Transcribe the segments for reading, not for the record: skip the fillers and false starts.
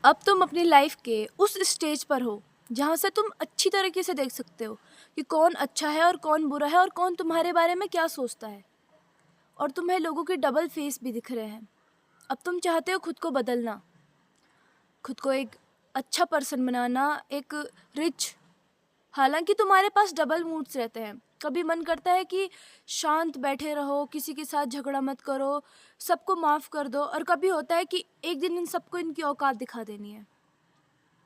अब तुम अपनी लाइफ के उस स्टेज पर हो जहाँ से तुम अच्छी तरीके से देख सकते हो कि कौन अच्छा है और कौन बुरा है और कौन तुम्हारे बारे में क्या सोचता है। और तुम्हें लोगों के डबल फेस भी दिख रहे हैं। अब तुम चाहते हो खुद को बदलना, खुद को एक अच्छा पर्सन बनाना, एक रिच। हालांकि तुम्हारे पास डबल मूड्स रहते हैं। कभी मन करता है कि शांत बैठे रहो, किसी के साथ झगड़ा मत करो, सबको माफ़ कर दो, और कभी होता है कि एक दिन इन सबको इनकी औकात दिखा देनी है।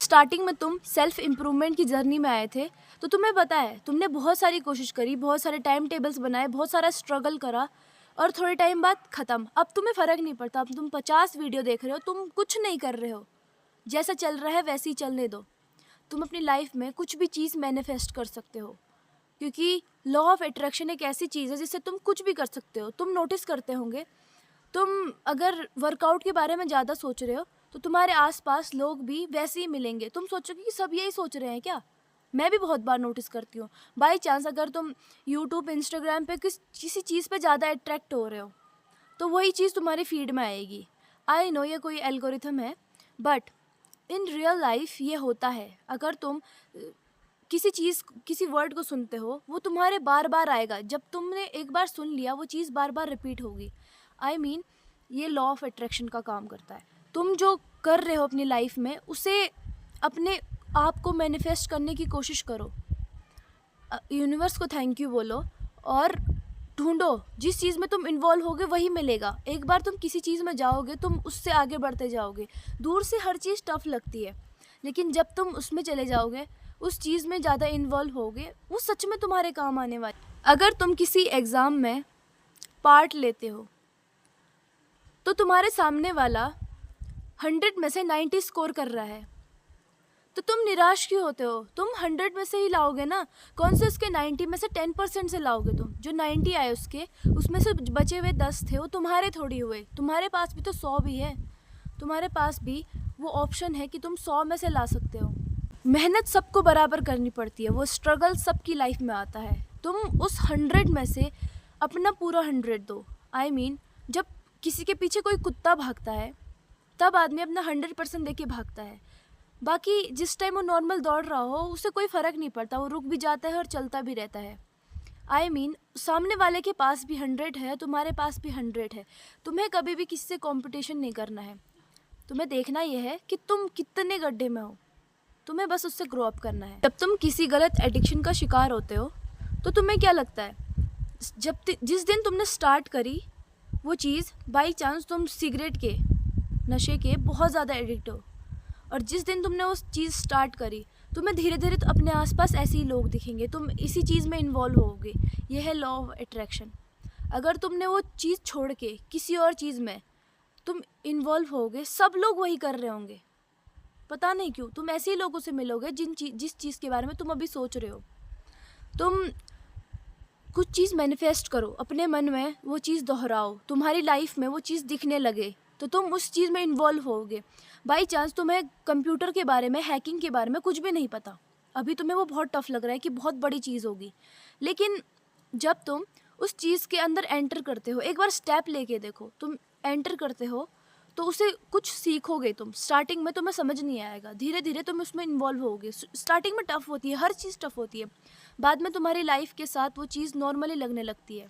स्टार्टिंग में तुम सेल्फ इम्प्रूवमेंट की जर्नी में आए थे, तो तुम्हें पता है तुमने बहुत सारी कोशिश करी, बहुत सारे टाइम टेबल्स बनाए, बहुत सारा स्ट्रगल करा, और थोड़े टाइम बाद ख़त्म। अब तुम्हें फ़र्क नहीं पड़ता। अब तुम 50 वीडियो देख रहे हो, तुम कुछ नहीं कर रहे हो। जैसा चल रहा है वैसे ही चलने दो। तुम अपनी लाइफ में कुछ भी चीज़ मैनिफेस्ट कर सकते हो, क्योंकि लॉ ऑफ अट्रैक्शन एक ऐसी चीज़ है जिससे तुम कुछ भी कर सकते हो। तुम नोटिस करते होंगे, तुम अगर वर्कआउट के बारे में ज़्यादा सोच रहे हो तो तुम्हारे आसपास लोग भी वैसे ही मिलेंगे। तुम सोचोगे कि सब यही सोच रहे हैं क्या। मैं भी बहुत बार नोटिस करती हूँ। बाई चांस अगर तुम यूट्यूब इंस्टाग्राम पे किसी चीज़ पे ज़्यादा अट्रैक्ट हो रहे हो तो वही चीज़ तुम्हारी फीड में आएगी। आई नो ये कोई एल्गोरिथम है, बट इन रियल लाइफ ये होता है। अगर तुम किसी चीज़, किसी वर्ड को सुनते हो, वो तुम्हारे बार बार आएगा। जब तुमने एक बार सुन लिया, वो चीज़ बार बार रिपीट होगी। आई मीन ये लॉ ऑफ अट्रैक्शन का काम करता है। तुम जो कर रहे हो अपनी लाइफ में, उसे अपने आप को मैनिफेस्ट करने की कोशिश करो। यूनिवर्स को थैंक यू बोलो और ढूंढो। जिस चीज़ में तुम इन्वॉल्व होगे वही मिलेगा। एक बार तुम किसी चीज़ में जाओगे, तुम उससे आगे बढ़ते जाओगे। दूर से हर चीज़ टफ लगती है, लेकिन जब तुम उसमें चले जाओगे, उस चीज़ में ज़्यादा इन्वॉल्व होगे, वो सच में तुम्हारे काम आने वाली। अगर तुम किसी एग्ज़ाम में पार्ट लेते हो तो तुम्हारे सामने वाला 100 में से 90 स्कोर कर रहा है, तो तुम निराश क्यों होते हो। तुम 100 में से ही लाओगे ना। कौन से उसके 90 में से 10% से लाओगे। तुम जो 90 आए उसके, उसमें से बचे हुए 10 थे, वो तुम्हारे थोड़ी हुए। तुम्हारे पास भी तो 100 भी है। तुम्हारे पास भी वो ऑप्शन है कि तुम 100 में से ला सकते हो। मेहनत सबको बराबर करनी पड़ती है, वो स्ट्रगल सबकी लाइफ में आता है। तुम उस 100 में से अपना पूरा 100 दो। आई मीन जब किसी के पीछे कोई कुत्ता भागता है, तब आदमी अपना 100% दे के भागता है। बाकी जिस टाइम वो नॉर्मल दौड़ रहा हो, उसे कोई फ़र्क नहीं पड़ता, वो रुक भी जाता है और चलता भी रहता है। आई मीन सामने वाले के पास भी 100 है, तुम्हारे पास भी 100 है। तुम्हें कभी भी किसी से कॉम्पिटिशन नहीं करना है। तुम्हें देखना यह है कि तुम कितने गड्ढे में हो। तुम्हें बस उससे ग्रो अप करना है। जब तुम किसी गलत एडिक्शन का शिकार होते हो तो तुम्हें क्या लगता है, जिस दिन तुमने स्टार्ट करी वो चीज़, बाई चांस तुम सिगरेट के नशे के बहुत ज़्यादा एडिक्ट हो, और जिस दिन तुमने उस चीज़ स्टार्ट करी, तुम्हें धीरे धीरे तो अपने आसपास ऐसे ही लोग दिखेंगे, तुम इसी चीज़ में इन्वॉल्व होगे। यह है लॉ ऑफ अट्रैक्शन। अगर तुमने वो चीज़ छोड़ के किसी और चीज़ में तुम इन्वॉल्व होगे, सब लोग वही कर रहे होंगे। पता नहीं क्यों तुम ऐसे ही लोगों से मिलोगे जिस चीज़ के बारे में तुम अभी सोच रहे हो। तुम कुछ चीज़ मैनिफेस्ट करो अपने मन में, वो चीज़ दोहराओ, तुम्हारी लाइफ में वो चीज़ दिखने लगे, तो तुम उस चीज़ में इन्वॉल्व होगे। बाई चांस तुम्हें कंप्यूटर के बारे में, हैकिंग के बारे में कुछ भी नहीं पता, अभी तुम्हें वो बहुत टफ लग रहा है कि बहुत बड़ी चीज़ होगी, लेकिन जब तुम उस चीज़ के अंदर एंटर करते हो, एक बार स्टेप लेके देखो, तुम एंटर करते हो तो उसे कुछ सीखोगे तुम। स्टार्टिंग में तुम्हें समझ नहीं आएगा, धीरे धीरे तुम उसमें इन्वॉल्व होगे। स्टार्टिंग में टफ़ होती है, हर चीज़ टफ़ होती है, बाद में तुम्हारी लाइफ के साथ वो चीज़ नॉर्मली लगने लगती है।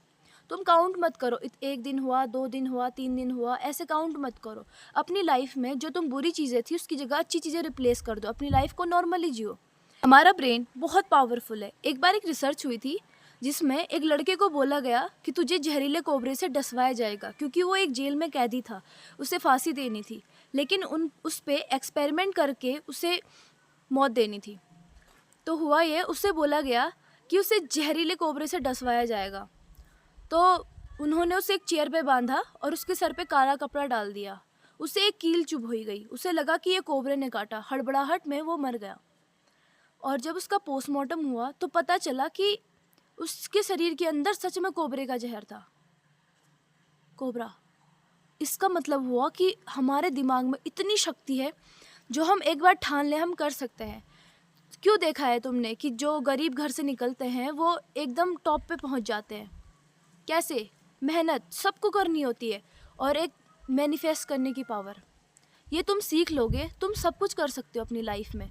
तुम काउंट मत करो, 1 दिन हुआ, 2 दिन हुआ, 3 दिन हुआ, ऐसे काउंट मत करो। अपनी लाइफ में जो तुम बुरी चीज़ें थी उसकी जगह अच्छी चीज़ें रिप्लेस कर दो, अपनी लाइफ को नॉर्मली जियो। हमारा ब्रेन बहुत पावरफुल है। एक बार एक रिसर्च हुई थी जिसमें एक लड़के को बोला गया कि तुझे जहरीले कोबरे से डसवाया जाएगा, क्योंकि वो एक जेल में कैदी था, उसे फांसी देनी थी, लेकिन उस पे एक्सपेरिमेंट करके उसे मौत देनी थी। तो हुआ ये, उसे बोला गया कि उसे जहरीले कोबरे से डसवाया जाएगा। तो उन्होंने उसे एक चेयर पे बांधा और उसके सर पे काला कपड़ा डाल दिया। उसे एक कील चुभ हो गई, उसे लगा कि ये कोबरे ने काटा, हड़बड़ाहट में वो मर गया। और जब उसका पोस्टमार्टम हुआ तो पता चला कि उसके शरीर के अंदर सच में कोबरे का जहर था। कोबरा, इसका मतलब हुआ कि हमारे दिमाग में इतनी शक्ति है, जो हम एक बार ठान लें हम कर सकते हैं। क्यों देखा है तुमने कि जो गरीब घर से निकलते हैं वो एकदम टॉप पे पहुंच जाते हैं। कैसे? मेहनत सबको करनी होती है और एक मैनिफेस्ट करने की पावर। ये तुम सीख लोगे, तुम सब कुछ कर सकते हो अपनी लाइफ में,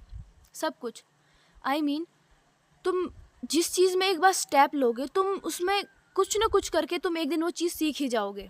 सब कुछ। आई मीन तुम जिस चीज़ में एक बार स्टेप लोगे, तुम उसमें कुछ ना कुछ करके तुम एक दिन वो चीज़ सीख ही जाओगे।